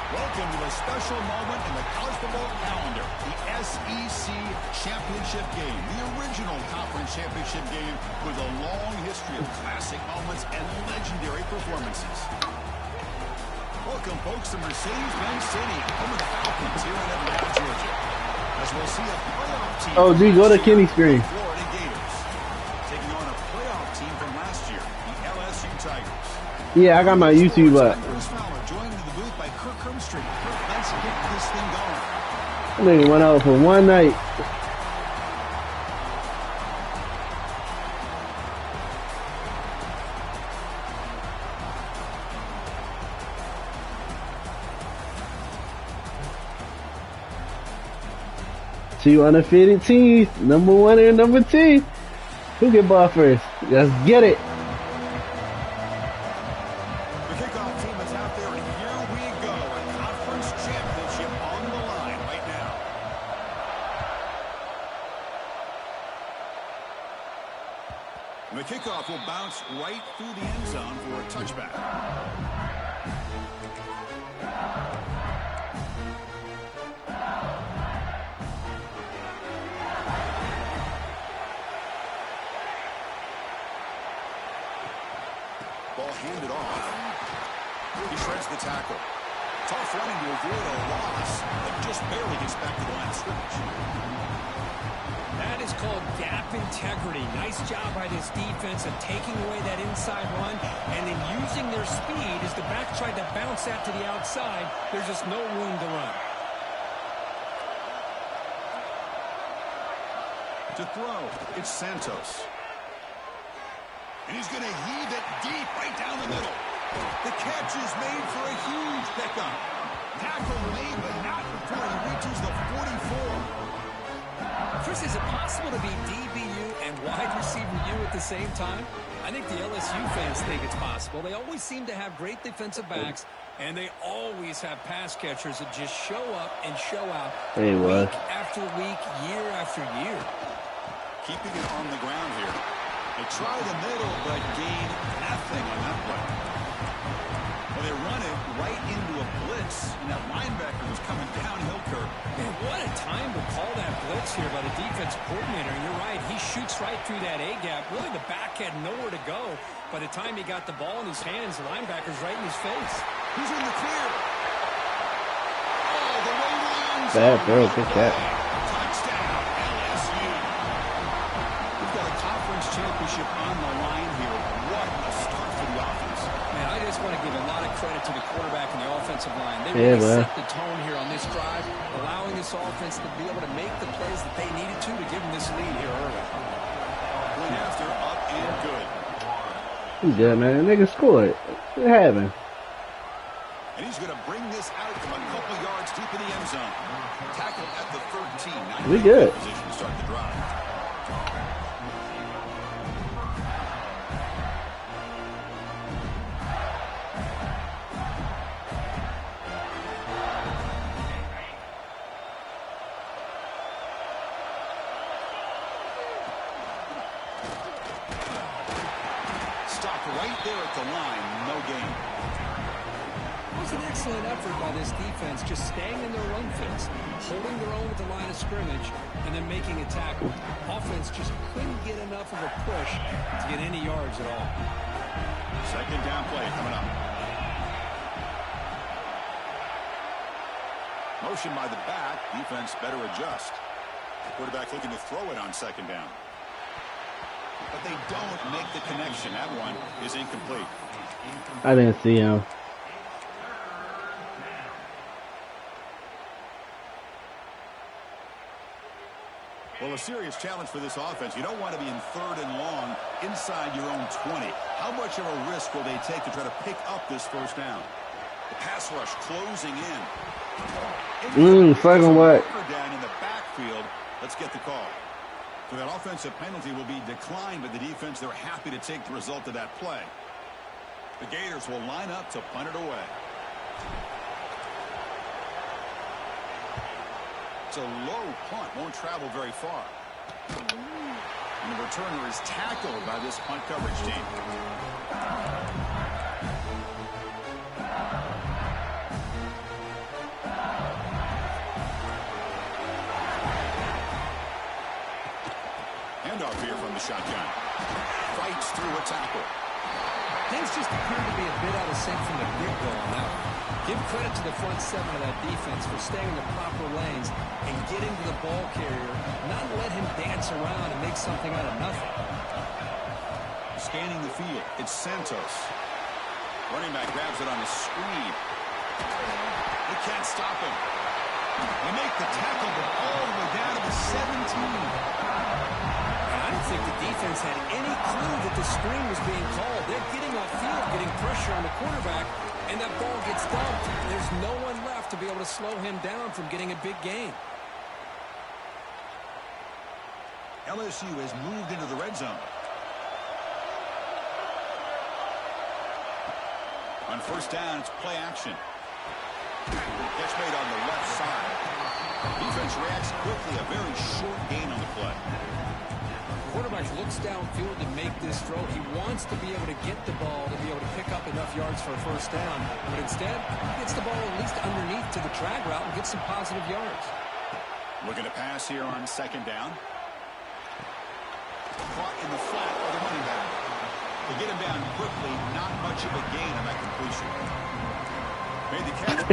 Welcome to a special moment in the college football calendar, the SEC Championship game, the original conference championship game with a long history of classic moments and legendary performances. Welcome, folks, to Mercedes-Benz Stadium, home of the Falcons here in Atlanta, Georgia. As we'll see a playoff team. Oh, dude, go to Kenny's screen. Florida Gators taking on a playoff team from last year, the LSU Tigers. Yeah, I got my YouTube up. Let's get this thing going. I nigga went out for one night. Two undefeated teams, number 1 and number 2. Who get ball first? Let's get it. The kickoff will bounce right through the end zone for a touchback. Ball handed off. He shreds the tackle. Tough running to avoid a loss, but just barely gets back to the line of scrimmage. That is called gap integrity. Nice job by this defense of taking away that inside run and then using their speed as the back tried to bounce that to the outside. There's just no room to run. To throw, it's Santos. And he's going to heave it deep right down the middle. The catch is made for a huge pickup. Tackle made, but not before he reaches the 44. Chris, is it possible to be DBU and wide receiver U at the same time? I think the LSU fans think it's possible. They always seem to have great defensive backs, and they always have pass catchers that just show up and show out week after week, year after year. Keeping it on the ground here. They try the middle, but gain nothing on that play. Well, they run it right into a blitz, and that linebacker was coming downhill curve. Man, what a time to call that blitz here by the defensive coordinator. And you're right, he shoots right through that A-gap. Really, the back had nowhere to go. By the time he got the ball in his hands, the linebacker's right in his face. He's in the clear. All the way lines. Bad throw, good catch. Touchdown, LSU. We've got a conference championship on the line here. What a start for the offense. Man, I just want to give a lot of credit to the quarterback and the offensive line. They really set the tone here on this drive, allowing this offense to be able to make the plays that they needed to give them this lead here early. Went after, up and good. He's good, man. Nigga scored. What happened? And he's going to bring this out from a couple yards deep in the end zone. Tackled at the 13. We good. Position to start the drive. Right there at the line, no gain. It was an excellent effort by this defense, just staying in their run fits, holding their own with the line of scrimmage, and then making a tackle. Offense just couldn't get enough of a push to get any yards at all. Second down play coming up. Motion by the back. Defense better adjust. Quarterback looking to throw it on second down. But they don't make the connection. That one is incomplete. I didn't see him. Well, a serious challenge for this offense. You don't want to be in third and long inside your own 20. How much of a risk will they take to try to pick up this first down? The pass rush closing in. Second what? Down in the backfield. Let's get the call. So that offensive penalty will be declined by the defense. They're happy to take the result of that play. The Gators will line up to punt it away. It's a low punt. Won't travel very far. And the returner is tackled by this punt coverage team. the shotgun. Fights through a tackle. Things just appear to be a bit out of sync from the get-go on that one. Give credit to the front seven of that defense for staying in the proper lanes and getting to the ball carrier, not let him dance around and make something out of nothing. Scanning the field, it's Santos. Running back grabs it on the screen. They can't stop him. They make the tackle, but all the way down to the 17. I don't think the defense had any clue that the screen was being called. They're getting off field, getting pressure on the quarterback, and that ball gets dumped. There's no one left to be able to slow him down from getting a big gain. LSU has moved into the red zone. On first down, it's play action. Catch made on the left side. Defense reacts quickly. A very short gain on the play. Quarterback looks downfield to make this throw. He wants to be able to get the ball to be able to pick up enough yards for a first down. But instead, he gets the ball at least underneath to the drag route and gets some positive yards. Looking to pass here on second down. Caught in the flat by the running back. They get him down quickly. Not much of a gain on that completion. Made the catch.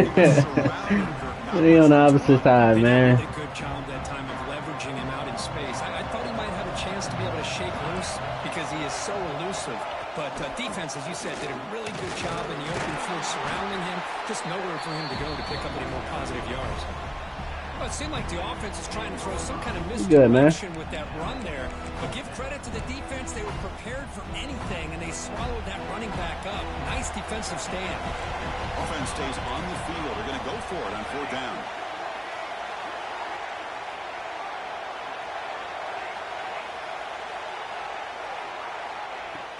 They on the opposite side, man. They did a good job that time of leveraging him out in space. I thought he might have a chance to be able to shake loose because he is so elusive. But defense, as you said, did a really good job in the open field surrounding him. Just nowhere for him to go to pick up any more positive yards. Well, it seemed like the offense is trying to throw some kind of misdirection with that run there. But give credit to the defense. They were prepared for anything, and they swallowed that running back up. Nice defensive stand. Offense stays on the field. They're going to go for it on fourth down.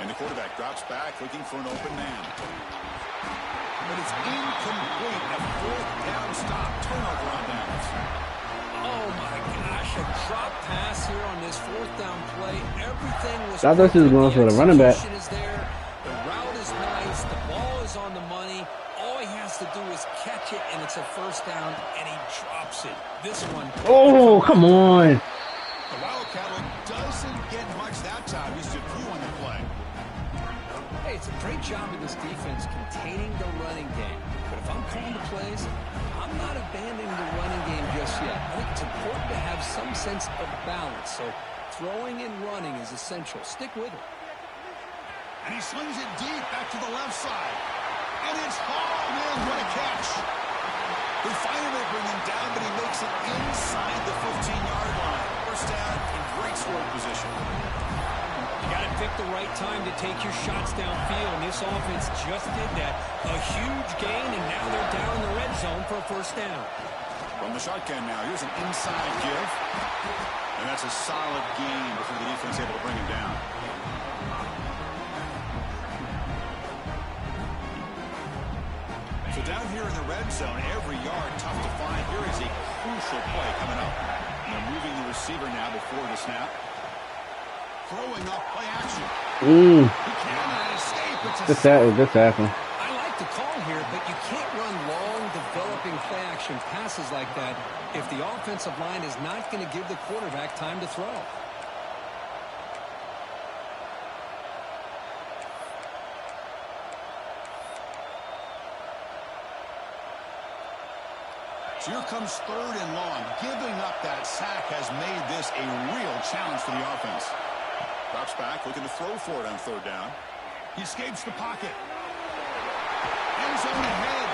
And the quarterback drops back, looking for an open man. But it's incomplete. A fourth down stop. Turnover on downs. Oh, my gosh. A drop pass here on this fourth down play. Everything was... I thought she was going for the running back. Is there. The route is nice. The ball is on the money. All he has to do is catch it, and it's a first down, and he drops it. This one... Oh, come on. The Wildcat doesn't get much that time. He's just few on the play. Hey, it's a great job of this defense containing the running game. But if I'm calling the plays, I'm not abandoning the running game just yet. I think it's important to have some sense of balance. So throwing and running is essential. Stick with it. And he slings it deep back to the left side. And it's hauled in. What a catch. They finally bring him down, but he makes it inside the 15-yard line. First down in great scoring position. You got to pick the right time to take your shots downfield, and this offense just did that. A huge gain, and now they're down in the red zone for a first down. From the shotgun now, here's an inside give. And that's a solid gain before the defense able to bring him down. So down here in the red zone, every yard tough to find. Here is a crucial play coming up. And they're moving the receiver now before the snap. Throwing up play action. He cannot escape. Good tackle. I like the call here, but you can't run long, developing play action passes like that if the offensive line is not going to give the quarterback time to throw. So here comes third and long. Giving up that sack has made this a real challenge for the offense. Drops back, looking to throw for it on third down. He escapes the pocket. End zone ahead.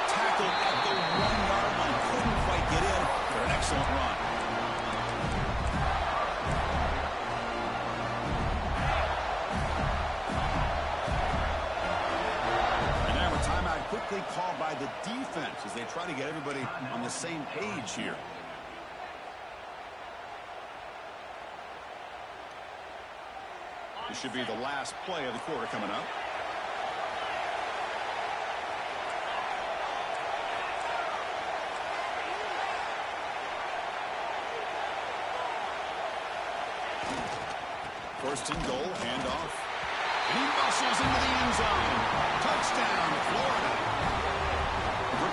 Tackled at the 1-yard line. Couldn't quite get in for an excellent run. And now a timeout quickly called by the defense as they try to get everybody on the same page here. This should be the last play of the quarter coming up. First and goal, handoff. And he muscles into the end zone. Touchdown, Florida.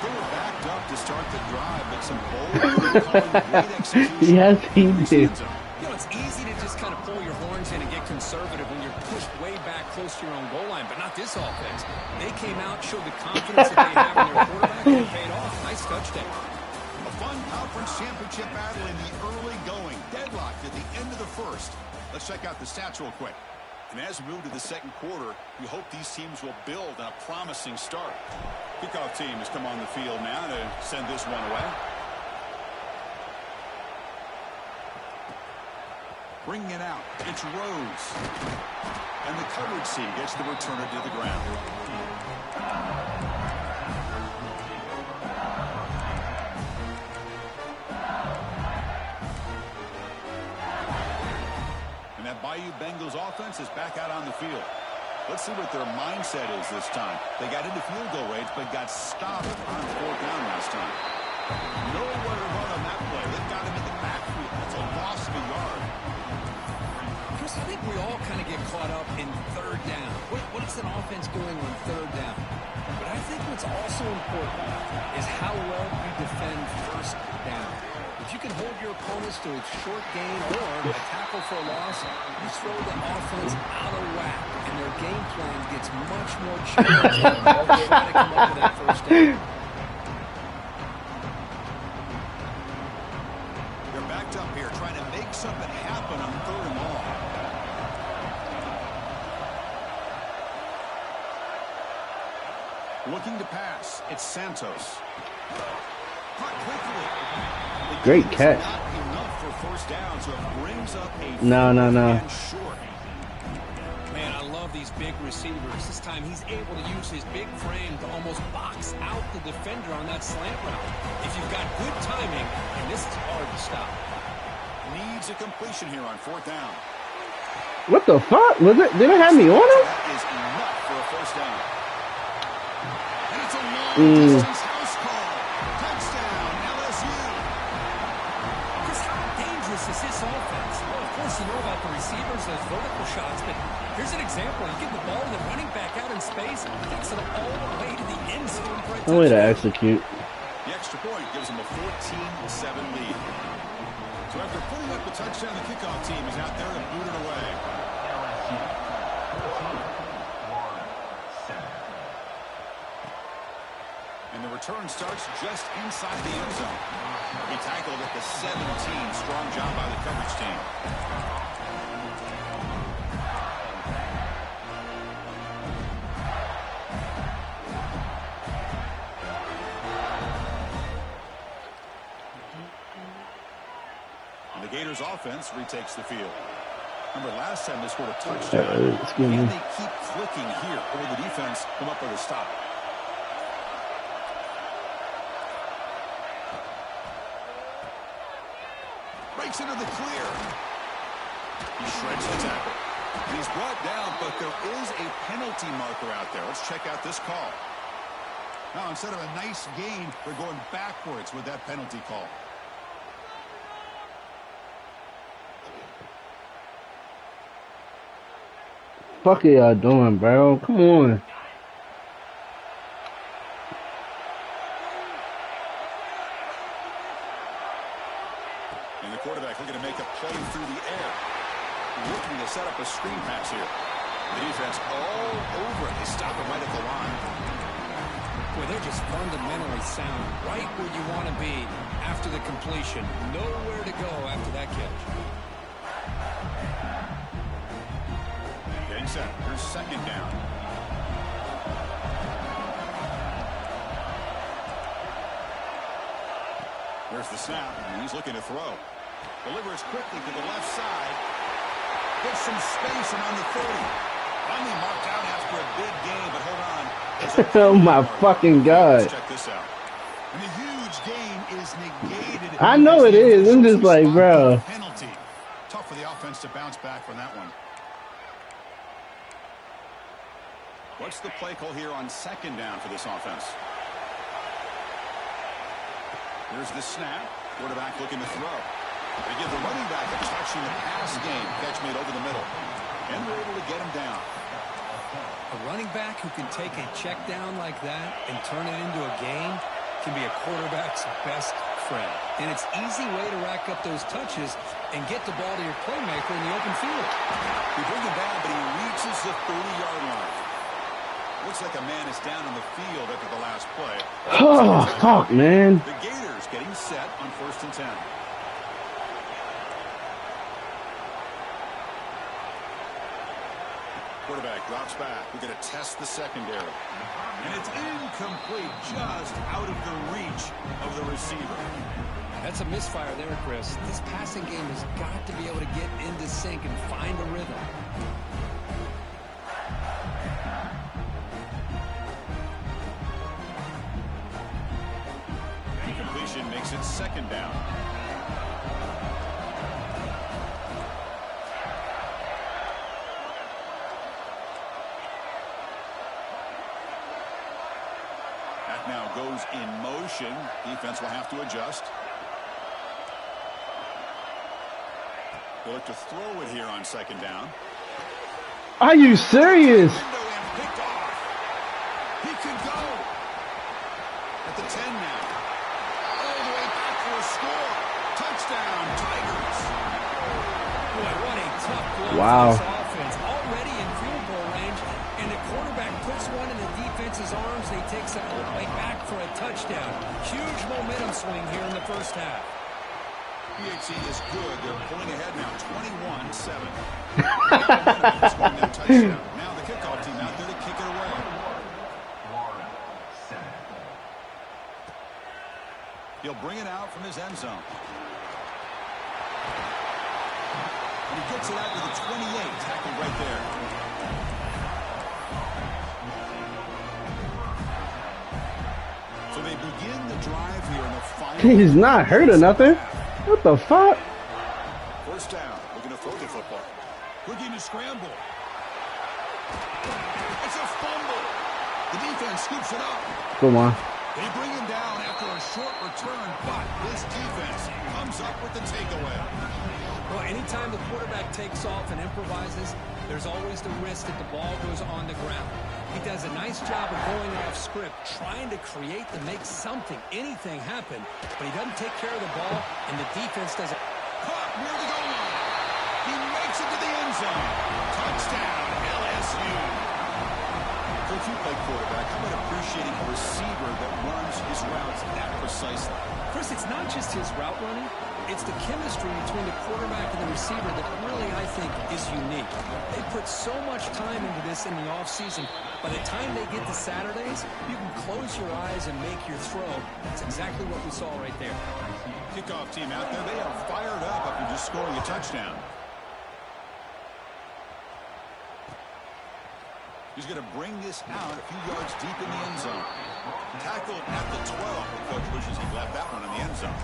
They were backed up to start the drive, but some bold great execution. Yes, he did. It's easy to just always kind of pull your horns in and get conservative when you're pushed way back close to your own goal line, but not this offense. They came out, showed the confidence that they have in their quarterback, and it paid off. Nice touchdown. A fun conference championship battle in the early going. Deadlocked at the end of the first. Let's check out the stats real quick. And as we move to the second quarter, we hope these teams will build on a promising start. Kickoff team has come on the field now to send this one away. Bringing it out, it's Rose. And the coverage team gets the returner to the ground. And that Bayou Bengals offense is back out on the field. Let's see what their mindset is this time. They got into field goal range, but got stopped on fourth down last time. Nowhere to run on that play. They've got him in the backfield. That's a loss of a yard. Chris, I think we all kind of get caught up in third down. What is an offense doing on third down? But I think what's also important is how well you defend first down. If you can hold your opponents to a short gain or a tackle for a loss, you throw the offense out of whack, and their game plan gets much more challenging to try to come up with that first down. They're backed up here trying to make something happen on third and long. Looking to pass. It's Santos. Caught quickly. Great catch. Not enough for first down, so it brings up a No. short. Man, I love these big receivers. This time he's able to use his big frame to almost box out the defender on that slant route. If you've got good timing, and this is hard to stop. Needs a completion here on fourth down. What the fuck? Was it? Did it have me on him? That is enough for a first down. And it's a long-distance house call. Touchdown, LSU. Chris, how dangerous is this offense? Well, of course, you know about the receivers, those vertical shots, but here's an example. You get the ball and the running back out in space, takes it all the way to the end zone for a No way to touchdown. execute. The extra point gives them a 14-7 lead. So after putting up the touchdown, the kickoff team is out there to boot it away. And the return starts just inside the end zone. He tackled at the 17. Strong job by the coverage team. And the Gators offense retakes the field. Remember, last time they scored a touchdown. Excuse me. Can they keep clicking here, or will the defense come up with a stop? Breaks into the clear. He shreds the tackle. And he's brought down, but there is a penalty marker out there. Let's check out this call. Now, instead of a nice gain, they're going backwards with that penalty call. Fuck are y'all doing, bro? Come on. And the quarterback looking to make a play through the air. Looking to set up a screen pass here. The defense all over it. They stop it right at the line. Well, they're just fundamentally sound, right where you want to be after the completion. Nowhere to go after that catch. Getting set. Here's second down. There's the snap, and he's looking to throw. Delivers quickly to the left side. Gets some space and on the 30. Finally marked out after a big gain, but hold on. Oh my fucking God. Let's check this out. And the huge gain is negated. I know it is. I'm just like, bro. Penalty. Tough for the offense to bounce back from that one. What's the play call here on second down for this offense? Here's the snap. Quarterback looking to throw. They give the running back a touch in the pass game. Catch made over the middle. And they're able to get him down. A running back who can take a check down like that and turn it into a gain can be a quarterback's best spread. And it's an easy way to rack up those touches and get the ball to your playmaker in the open field. He brings it down, but he reaches the 30-yard line. Looks like a man is down on the field after the last play. Oh, fuck, man. The Gators getting set on 1st and 10. Quarterback drops back. We're going to test the secondary. And it's incomplete, just out of the reach of the receiver. That's a misfire there, Chris. This passing game has got to be able to get into sync and find a rhythm. Incompletion makes it 2nd down. That now goes in motion. Defense will have to adjust. They'll look to throw it here on 2nd down. Are you serious? He can go. At the 10 now. All the way back for a score. Touchdown, Tigers. Boy, what a tough blow Wow. for this offense. Already in field goal range, and the quarterback puts one in the defense's arms, and he takes it all the way back for a touchdown. Huge momentum swing here in the 1st half. PHC is good. They're pulling ahead now, 21-7. Scoring that touchdown. Now the kickoff team out there to kick it away. He'll bring it out from his end zone. And he gets it out to the 28, tackled right there. So they begin the drive here in the final. He's not hurt or nothing. What the fuck? 1st down. Looking to throw the football. Looking to scramble. It's a fumble. The defense scoops it up. Come on. They bring him down after a short return, but this defense comes up with the takeaway. Well, anytime the quarterback takes off and improvises, there's always the risk that the ball goes on the ground. He does a nice job of going off script, trying to create to make something, anything happen, but he doesn't take care of the ball, and the defense doesn't. Caught near the goal line. He makes it to the end zone. Touchdown, LSU. So if you play quarterback, how about appreciating a receiver that runs his routes that precisely? Chris, it's not just his route running. It's the chemistry between the quarterback and the receiver that really, I think, is unique. They put so much time into this in the offseason. By the time they get to Saturdays, you can close your eyes and make your throw. That's exactly what we saw right there. Kickoff team out there, they are fired up after just scoring a touchdown. He's going to bring this out a few yards deep in the end zone. Tackled at the 12. The coach wishes he left that one in the end zone.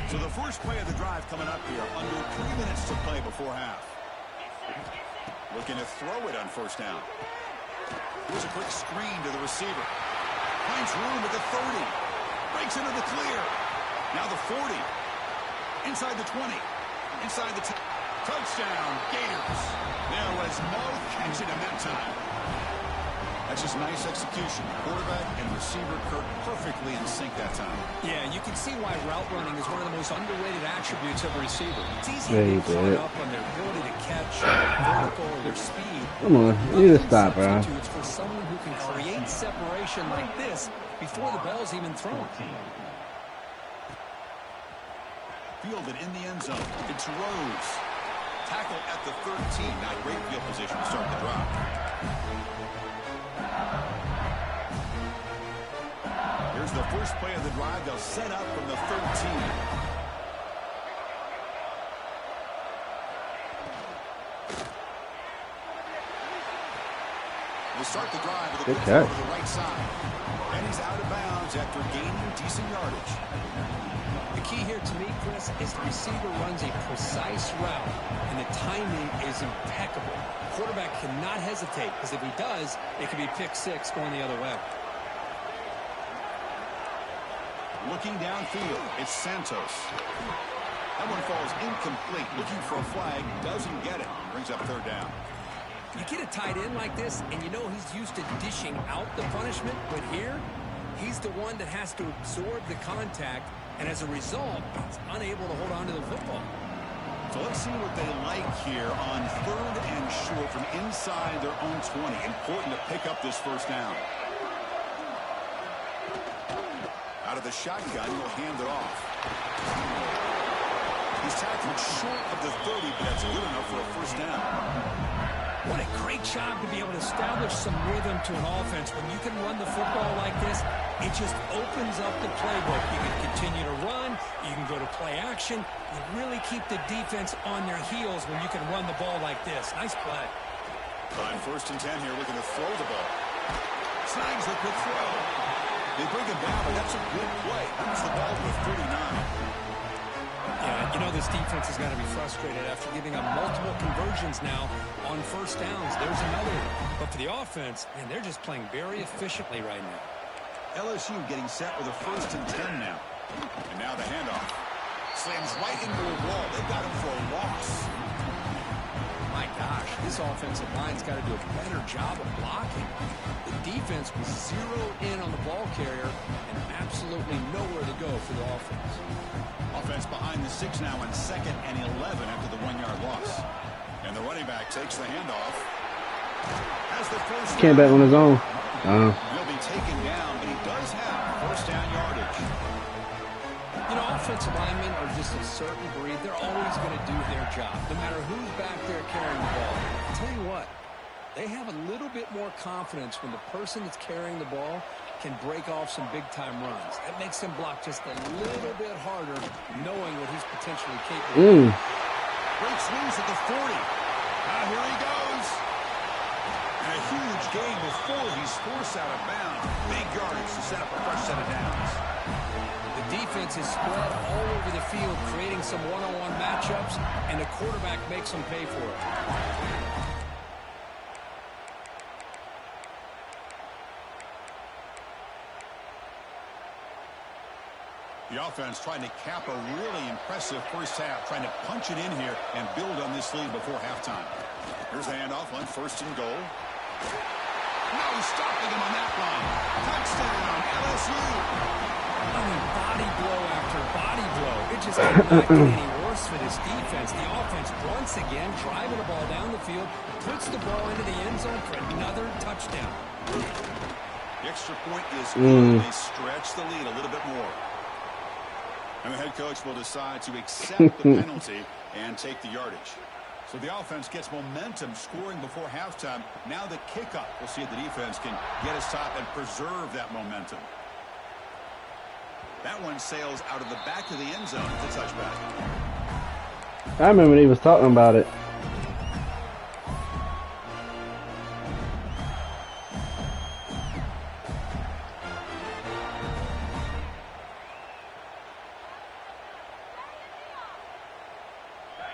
So the first play of the drive coming up here. Under 3 minutes to play before half. Looking to throw it on 1st down. Here's a quick screen to the receiver. Finds room at the 30. Breaks into the clear. Now the 40. Inside the 20. Inside the 10. Touchdown, Gators. There was no catching him that time. That's just nice execution. Quarterback and receiver Kirk perfectly in sync that time. Yeah, you can see why route running is one of the most underrated attributes of a receiver. It's easy Very to get caught good. up on their ability to catch, vertical, or their speed. Come on. You need to stop, bro. Substitutes for someone who can create separation like this before the ball's even thrown. Fielded in the end zone. It's Rose. Tackle at the 13. Not great field position to start the drive. Here's the first play of the drive. They'll set up from the 13. We'll start the drive with a good throw to the right side. And he's out of bounds after gaining decent yardage. The key here to me, Chris, is the receiver runs a precise route, and the timing is impeccable. Quarterback cannot hesitate, because if he does, it could be pick six going the other way. Looking downfield, it's Santos. That one falls incomplete. Looking for a flag, doesn't get it. Brings up 3rd down. You get a tight end like this, and you know he's used to dishing out the punishment, but here, he's the one that has to absorb the contact, and as a result, he's unable to hold on to the football. So let's see what they like here on 3rd and short from inside their own 20. Important to pick up this first down. Out of the shotgun, he'll hand it off. He's tackled short of the 30, but that's good enough for a first down. What a great job to be able to establish some rhythm to an offense. When you can run the football like this, it just opens up the playbook. You can continue to run. You can go to play action. You really keep the defense on their heels when you can run the ball like this. Nice play. On 1st and 10 here, looking to throw the ball. Snags the quick throw. They bring him down, but that's a good play. That's the ball with 39. Yeah, you know this defense has got to be frustrated after giving up multiple conversions now on 1st downs. There's another one. But for the offense, man, they're just playing very efficiently right now. LSU getting set with a 1st and 10 now. And now the handoff. Slams right into a wall. They've got him for a loss. My gosh, this offensive line's got to do a better job of blocking. The defense was zeroed in on the ball carrier and absolutely nowhere to go for the offense. Offense behind the 6 now on 2nd and 11 after the 1-yard loss. And the running back takes the handoff. Has the first Came back on his own. He'll be taken down, but he does have first down yardage. You know, offensive linemen are just a certain breed. They're always going to do their job, no matter who's back there carrying the ball. I'll tell you what, they have a little bit more confidence when the person that's carrying the ball can break off some big-time runs. That makes them block just a little bit harder, knowing what he's potentially capable of. Breaks loose at the 40. Here he goes. And a huge gain before he's forced out of bounds. Big yardage to set up a fresh set of downs. The defense is spread all over the field, creating some one-on-one matchups, and the quarterback makes them pay for it. The offense trying to cap a really impressive first half, trying to punch it in here and build on this lead before halftime. Here's the handoff on 1st and goal. No stopping him on that one. Touchdown, LSU. I mean, body blow after body blow. It just could not get any worse for this defense. The offense once again driving the ball down the field, puts the ball into the end zone for another touchdown. The extra point is good. They stretch the lead a little bit more. And the head coach will decide to accept the penalty and take the yardage. So the offense gets momentum scoring before halftime. Now the kickoff. We'll see if the defense can get a stop and preserve that momentum. That one sails out of the back of the end zone. It's a touchback. I remember when he was talking about it.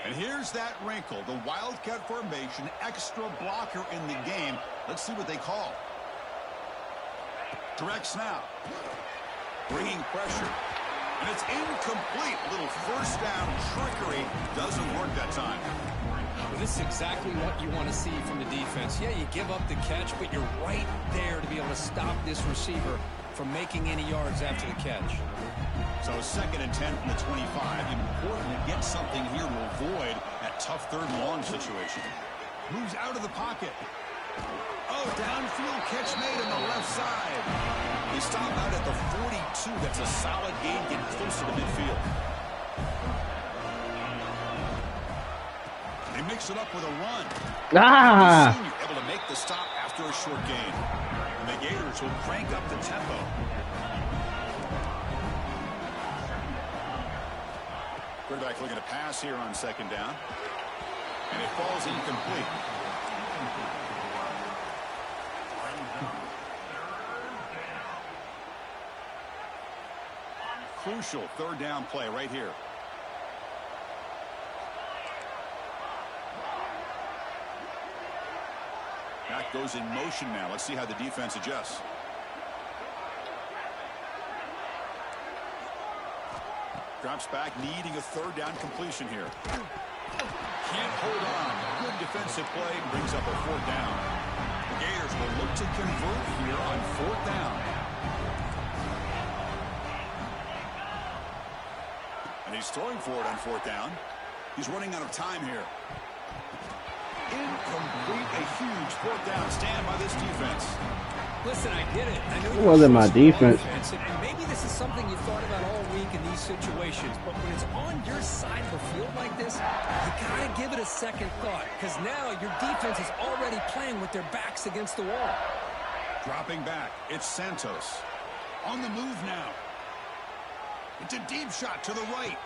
And here's that wrinkle, the Wildcat formation, extra blocker in the game. Let's see what they call. Direct snap. Bringing pressure. And it's incomplete. Little first down trickery. Doesn't work that time. Well, this is exactly what you want to see from the defense. Yeah, you give up the catch, but you're right there to be able to stop this receiver from making any yards after the catch. So 2nd and 10 from the 25. Important to get something here to avoid that tough 3rd and long situation. Moves out of the pocket. Oh, downfield catch made on the left side. They stop out at the 42. That's a solid gain, getting closer to midfield. They mix it up with a run. Able to make the stop after a short gain. And the Gators will crank up the tempo. Quarterback looking to pass here on 2nd down. And it falls incomplete. Crucial 3rd down play right here. Back goes in motion now. Let's see how the defense adjusts. Drops back, needing a 3rd down completion here. can't hold on. Good defensive play brings up a 4th down. The Gators will look to convert here on 4th down. And he's throwing for it on 4th down. He's running out of time here. Incomplete. A huge 4th down stand by this defense. Listen, I get it. I know It wasn't my defense. And maybe this is something you thought about all week in these situations, but when it's on your side of the field like this, you got to give it a second thought, because now your defense is already playing with their backs against the wall. Dropping back, it's Santos. On the move now. It's a deep shot to the right.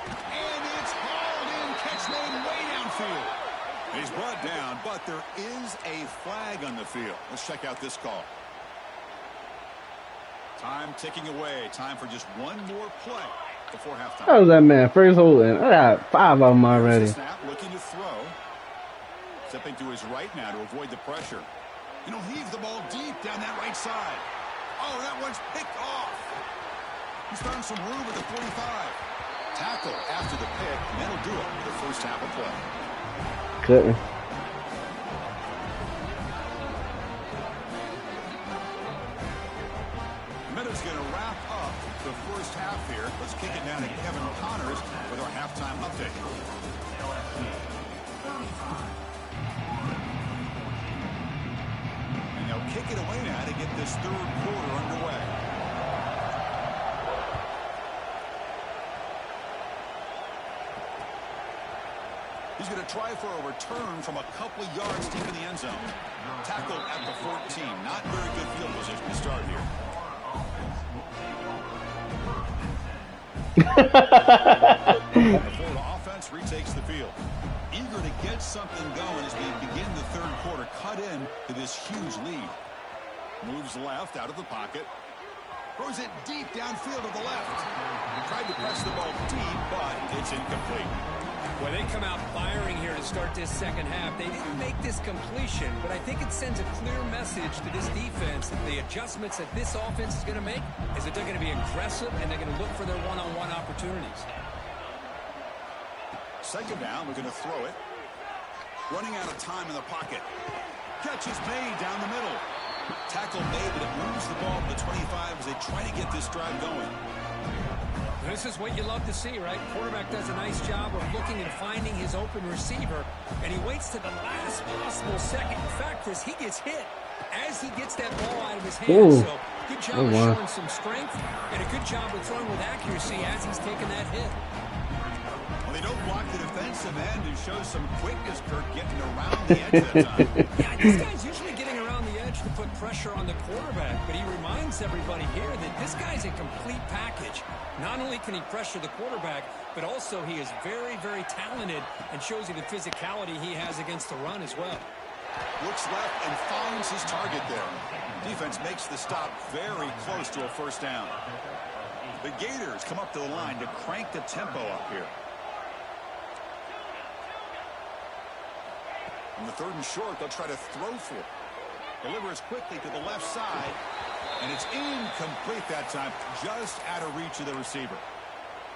And it's hauled in. Catch made way downfield. He's brought down, but there is a flag on the field. Let's check out this call. Time ticking away. Time for just one more play before halftime. How was that man? First holding. I got 5 of them already. Snap, looking to throw. Stepping to his right now to avoid the pressure. And he'll heave the ball deep down that right side. Oh, that one's picked off. He's found some room at the 45. Tackle after the pick, and that'll do it for the first half of play. Couldn't. Minute's going to wrap up the first half here. Let's kick it down to Kevin Connors with our halftime update. And they'll kick it away now to get this 3rd quarter underway. He's going to try for a return from a couple of yards deep in the end zone. Tackled at the 14. Not very good field position to start here. The Florida offense retakes the field. Eager to get something going as we begin the 3rd quarter. Cut in to this huge lead. Moves left out of the pocket. Throws it deep downfield to the left. Tried to press the ball deep, but it's incomplete. Well, they come out firing here to start this second half. They didn't make this completion, but I think it sends a clear message to this defense that the adjustments that this offense is going to make is that they're going to be aggressive and they're going to look for their one-on-one opportunities. Second down, we're going to throw it. Running out of time in the pocket. Catch is made down the middle. Tackle made, but it moves the ball to the 25 as they try to get this drive going. This is what you love to see, right? Quarterback does a nice job of looking and finding his open receiver, and he waits to the last possible second. In fact, Chris, he gets hit as he gets that ball out of his hands. Ooh. So good job of showing some strength, and a good job of throwing with accuracy as he's taking that hit. Well, they don't block the defensive end who shows some quickness, Kirk, getting around the edge that time. Yeah, this guy's usually getting around the edge to put pressure on the quarterback, but he reminds everybody here that this guy's a complete package. Not only can he pressure the quarterback, but also he is very, very talented and shows you the physicality he has against the run as well. Looks left and finds his target there. Defense makes the stop very close to a first down. The Gators come up to the line to crank the tempo up here. On the 3rd and short, they'll try to throw for it. Delivers quickly to the left side, and it's incomplete that time, just out of reach of the receiver.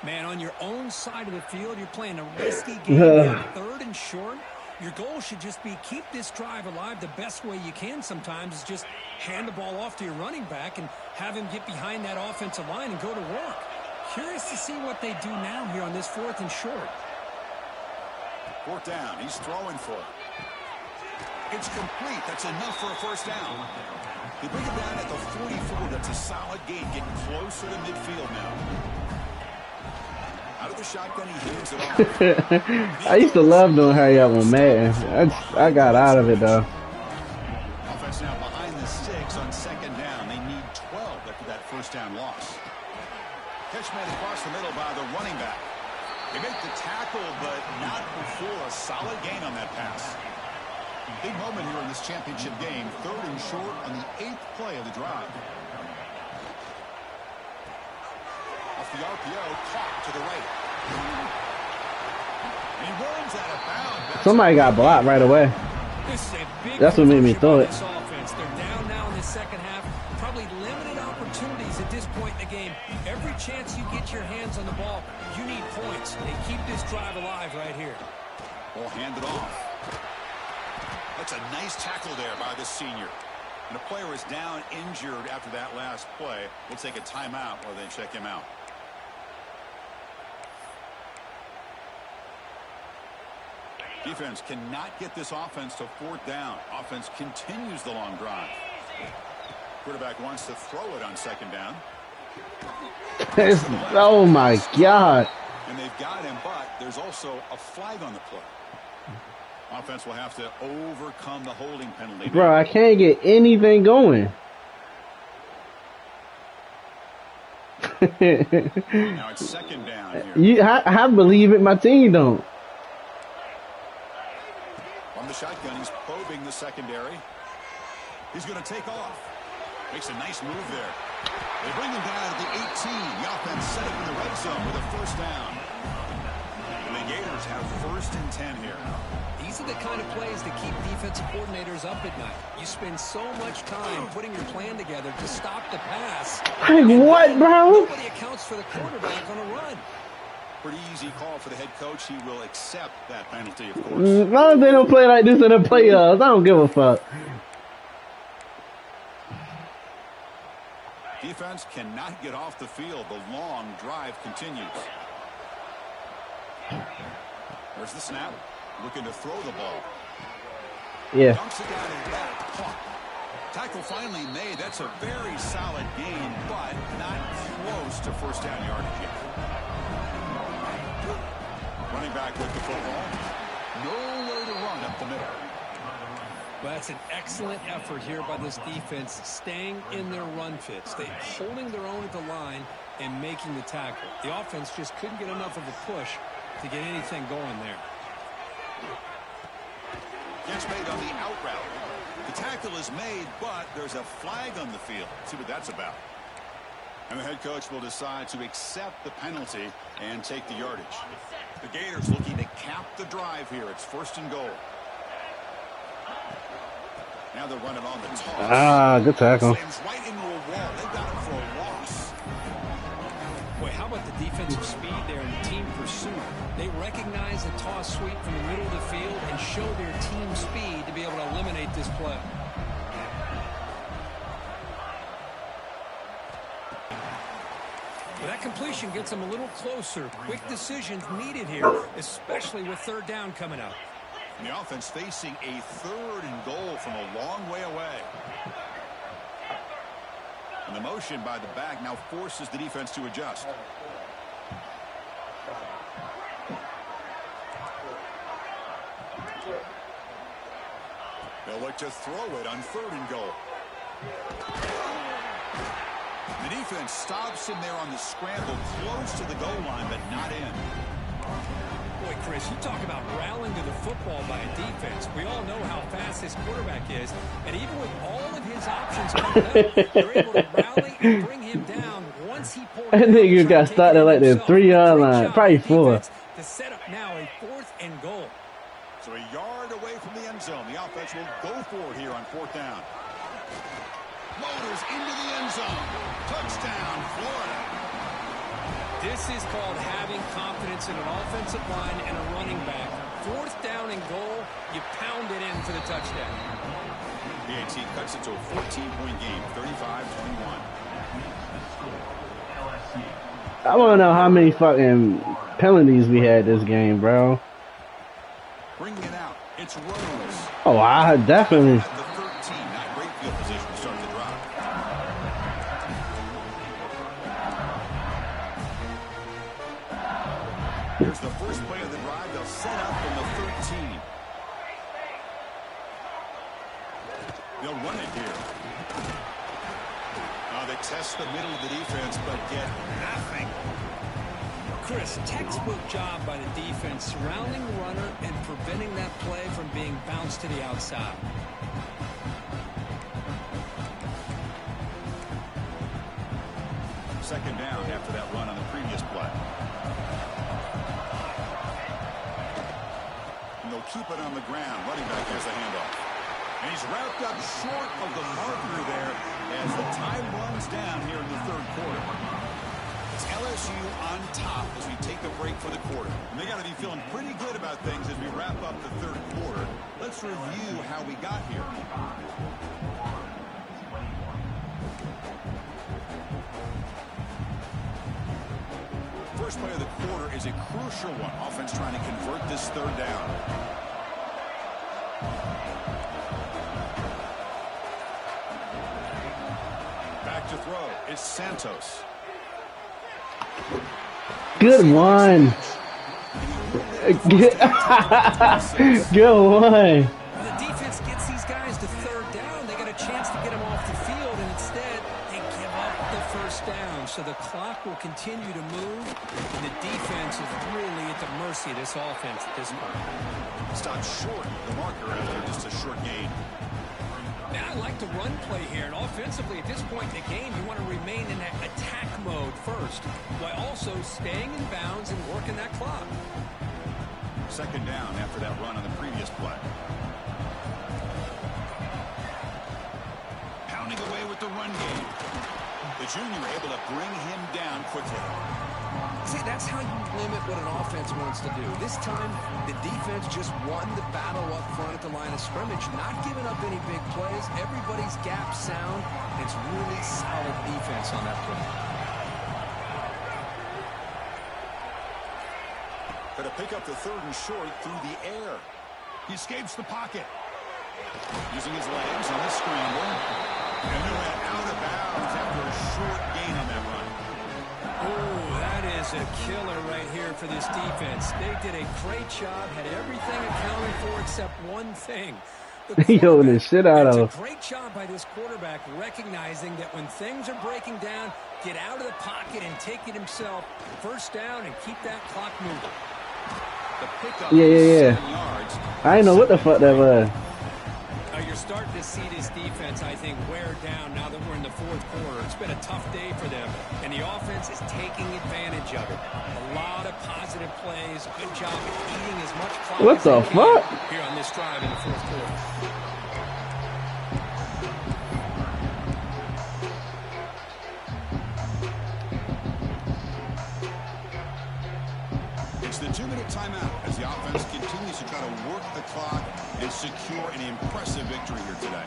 Man, on your own side of the field, you're playing a risky game. 3rd and short. Your goal should just be keep this drive alive the best way you can sometimes is just hand the ball off to your running back and have him get behind that offensive line and go to work. Curious to see what they do now here on this 4th and short. 4th down, he's throwing for it. It's complete. That's enough for a first down. They bring it down at the 44. That's a solid gain. Getting closer to midfield now. Out of the shotgun, he hands it off. I used to love doing hurry up on Madden. I got out of it though. Offense now behind the 6 on 2nd down. They need 12 after that first down loss. Catch made across the middle by the running back. They make the tackle, but not before a solid gain on that pass. Big moment here in this championship game. 3rd and short on the 8th play of the drive. Off the RPO, caught to the right. And he runs out of bounds. Somebody got blocked right away. That's what made me throw it. They're down now in the second half. Probably limited opportunities at this point in the game. Every chance you get your hands on the ball, you need points. They keep this drive alive right here. Will hand it off. That's a nice tackle there by the senior. And a player is down injured after that last play. We'll take a timeout while they check him out. Defense cannot get this offense to 4th down. Offense continues the long drive. Quarterback wants to throw it on 2nd down. Oh my God. And they've got him, but there's also a flag on the play. Offense will have to overcome the holding penalty. Bro, I can't get anything going. Now it's 2nd down here. I believe it, my team don't. On the shotgun, he's probing the secondary. He's going to take off. Makes a nice move there. They bring him down at the 18. The offense set up in the red zone with a 1st down. And the Gators have 1st and 10 here. These are the kind of plays that keep defensive coordinators up at night. You spend so much time putting your plan together to stop the pass. Like what, bro? Nobody accounts for the quarterback on a run. Pretty easy call for the head coach. He will accept that penalty, of course. As long as they don't play like this in the playoffs, I don't give a fuck. Defense cannot get off the field. The long drive continues. There's the snap. Looking to throw the ball. Yeah. Dumps it down and back. Tackle finally made. That's a very solid gain, but not close to 1st down yardage yet. Running back with the football. No way to run up the middle. Well, that's an excellent effort here by this defense, staying in their run fits. They're holding their own at the line and making the tackle. The offense just couldn't get enough of a push to get anything going there. Catch made on the out route. The tackle is made, but there's a flag on the field. Let's see what that's about. And the head coach will decide to accept the penalty and take the yardage. The Gators looking to cap the drive here. It's 1st and goal. Now they're running on the toss. Ah, good tackle. Slams right into a wall. They got him for a loss. Boy, how about the defensive speed there and the team pursuit? They recognize the toss sweep from the middle of the field and show their team speed to be able to eliminate this play. But that completion gets them a little closer. Quick decisions needed here, especially with 3rd down coming up. And the offense facing a 3rd and goal from a long way away. And the motion by the back now forces the defense to adjust. They'll look to throw it on 3rd and goal. The defense stops him there on the scramble, close to the goal line, but not in. Boy, Chris, you talk about rallying to the football by a defense. We all know how fast this quarterback is, and even with all of his options coming up, they're able to rally and bring him down once he pulled. I think you got started like the 3-yard line, probably 4. To set up now a 4th and goal. So a yard away from the end zone. The offense will go for it here on 4th down. Motors into the end zone. Touchdown, Florida. This is called having confidence in an offensive line and a running back. 4th down and goal, you pound it in for the touchdown. PAT cuts it to a 14-point game, 35-21. I want to know how many fucking penalties we had this game, bro. Bringing it out, it's Rose. Oh, I definitely. At the 13, not great field position to start the drive. Here's the first play of the drive. They'll set up from the 13. They'll run it here. They test the middle of the defense, but get nothing. Chris, textbook job by the defense, surrounding the runner and preventing that play from being bounced to the outside. Second down after that run on the previous play. And they'll keep it on the ground. Running back has the handoff. And he's wrapped up short of the marker there as the time runs down here in the 3rd quarter. It's LSU on top as we take a break for the quarter. And they got to be feeling pretty good about things as we wrap up the third quarter. Let's review how we got here. First play of the quarter is a crucial one. Offense trying to convert this third down. Back to throw is Santos. Good one. Good one. When the defense gets these guys to third down, they got a chance to get them off the field, and instead they give up the first down. So the clock will continue to move, and the defense is really at the mercy of this offense at this point. Stopped short the marker after just a short gain. Now I like the run play here, and offensively at this point in the game, you want to remain in that attack mode first, while also staying in bounds and working that clock. Second down after that run on the previous play. Pounding away with the run game. The junior able to bring him down quickly. See, that's how you limit what an offense wants to do. This time, the defense just won the battle up front at the line of scrimmage, not giving up any big plays. Everybody's gap sound. It's really solid defense on that play. Got to pick up the third and short through the air. He escapes the pocket. Using his legs on the scramble. And they went out of bounds after a short gain on that run. Oh, that is a killer right here for this defense. They did a great job, had everything accounted for except one thing. Yo, the shit out of. It's a great job by this quarterback recognizing that when things are breaking down, get out of the pocket and take it himself. First down and keep that clock moving. The pickup Yeah. 7 yards. I didn't know what the fuck that was. You're starting to see this defense, I think, wear down now that we're in the fourth quarter. It's been a tough day for them, and the offense is taking advantage of it. A lot of positive plays. Good job at eating as much clock What as the they fuck? can here on this drive in the fourth quarter. It's the 2-minute timeout as the offense continues to try to work the clock and secure an impressive victory here today.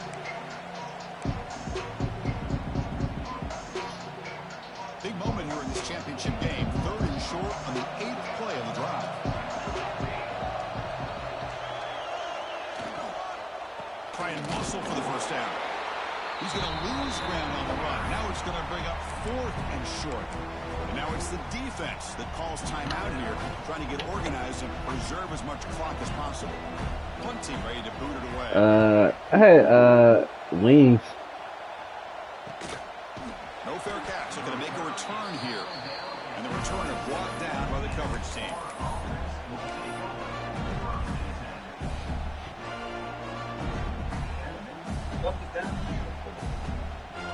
Big moment here in this championship game. Third and short on the 8th play of the drive. Try and muscle for the first down. He's going to lose ground on the run. Now it's going to bring up 4th and short. And now it's the defense that calls timeout here, trying to get organized and preserve as much clock as possible. Punt team ready to boot it away. I had wings. No fair catch. They're going to make a return here. And the returner brought down by the coverage team.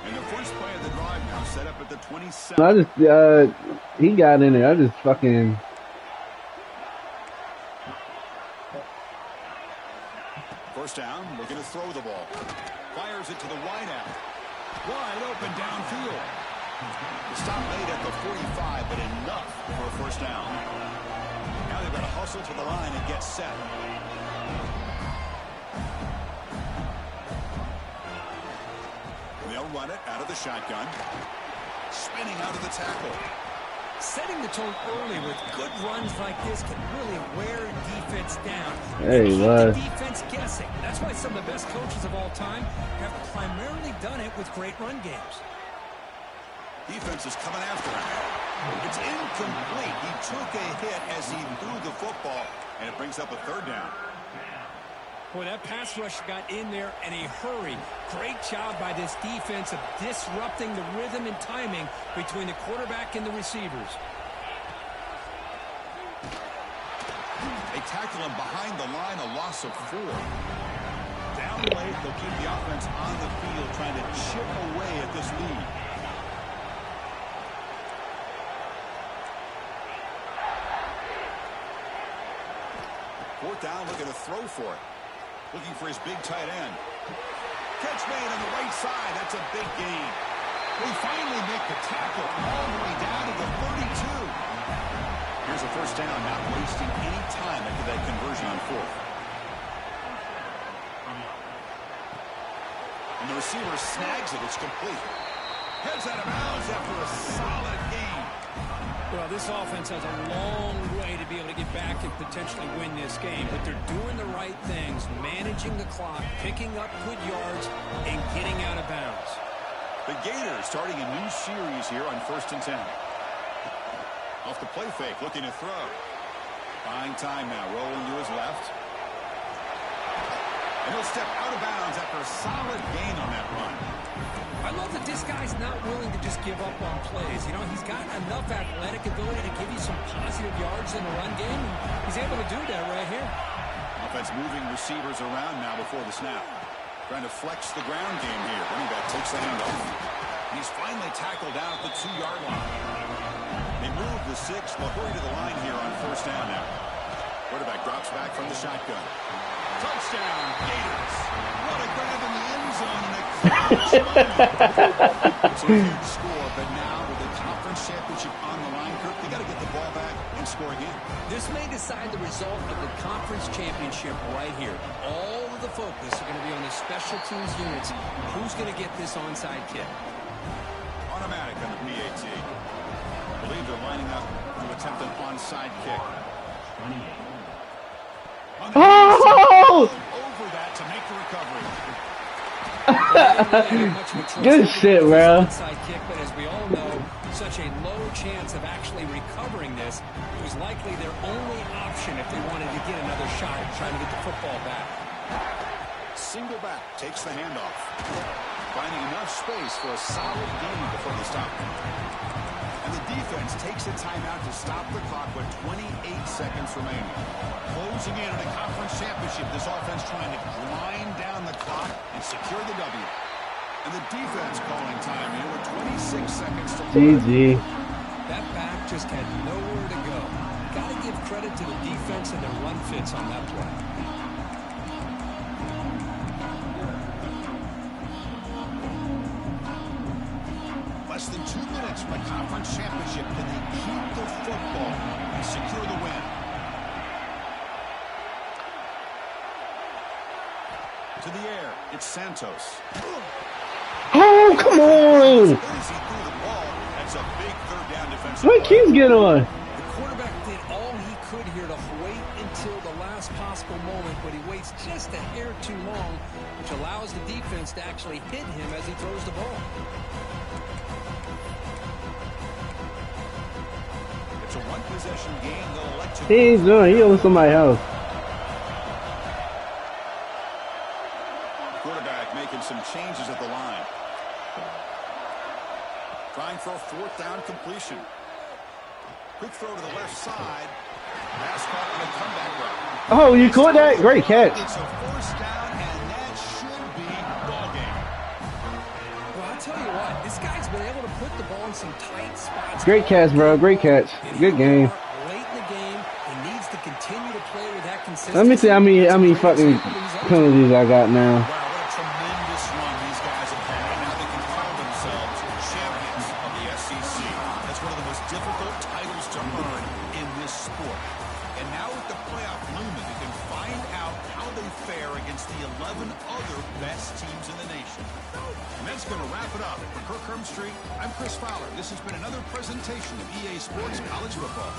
And the first play of the drive now set up at the 27. I just he got in there. I just fucking. First down, looking to throw the ball. Fires it to the wide out. Wide open downfield. The stop made at the 45, but enough for a first down. Now they've got to hustle to the line and get set. They'll run it out of the shotgun. Spinning out of the tackle. Setting the tone early with good runs like this can really wear a defense down. Hey, Keep what? the defense guessing. That's why some of the best coaches of all time have primarily done it with great run games. Defense is coming after him. It's incomplete. He took a hit as he threw the football, and it brings up a third down. Boy, that pass rush got in there in a hurry. Great job by this defense of disrupting the rhythm and timing between the quarterback and the receivers. They tackle him behind the line, a loss of 4. Down late, they'll keep the offense on the field, trying to chip away at this lead. Fourth down, looking to throw for it. Looking for his big tight end. Catch made on the right side. That's a big gain. They finally make the tackle all the way down to the 32. Here's a first down, not wasting any time after that conversion on fourth. And the receiver snags it. It's complete. Heads out of bounds after a solid gain. Well, this offense has a long way to be able to get back and potentially win this game, but they're doing the right things, managing the clock, picking up good yards, and getting out of bounds. The Gators starting a new series here on 1st and 10. Off the play fake, looking to throw. Buying time now, rolling to his left. And he'll step out of bounds after a solid gain on that run. I love that this guy's not willing to just give up on plays. You know, he's got enough athletic ability to give you some positive yards in the run game, and he's able to do that right here. Offense moving receivers around now before the snap. Trying to flex the ground game here. Running back takes the handoff. And he's finally tackled down at the 2-yard line. They move the 6. They'll hurry to the line here on 1st down now. Quarterback drops back from the shotgun. Touchdown, Gators. What a grab in the end zone. And a it's a huge score, but now with the conference championship on the line, Kirk, they got to get the ball back and score again. This may decide the result of the conference championship right here. All of the focus are going to be on the special teams units. Who's going to get this onside kick? Automatic on the PAT. I believe they're lining up to attempt an onside kick. 28. Oh! Over that to make the recovery. Good shit, bro. Kick, but as we all know, such a low chance of actually recovering this. It was likely their only option if they wanted to get another shot at trying to get the football back. Single back takes the handoff. Finding enough space for a solid gain before the stop. And the defense takes a timeout to stop the clock with 28 seconds remaining. Closing in on a conference championship, this offense trying to grind down the clock and secure the W. And the defense calling time here with 26 seconds to play. GG. That back just had nowhere to go. Got to give credit to the defense and their run fits on that play. Less than 2 minutes from a conference championship. Can they keep the football and secure the win? To the air, it's Santos. Oh, come on! That's a big third down defensive. What keeps getting on? The quarterback did all he could here to wait until the last possible moment, but he waits just a hair too long, which allows the defense to actually hit him as he throws the ball. It's a one-possession game. They'll elect to. He ain't doing. He owns somebody else. Quarterback making some changes at the line. Trying for a 4th down completion. Quick throw to the left side. Pass caught on a comeback route. Oh, you caught that? Great catch. It's a 1st down, and that should be ball game. Well, I'll tell you what, this guy's been able to put the ball in some tight spots. Great catch, bro. Great catch. Good game. Late in the game, he needs to continue to play with that consistency. Let me see how many fucking penalties I got now. Wow, what a tremendous run these guys have had. And now they can call themselves champions of the SEC. That's one of the most difficult titles to earn in this sport. And now with the playoff looming, you can find out how they fare against the 11 other best teams in the nation. And that's going to wrap it up. For Kirk Hermstreet, I'm Chris Fowler. This has been another presentation of EA Sports College Football.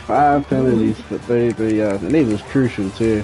Five penalties for 33 yards, and they was crucial too.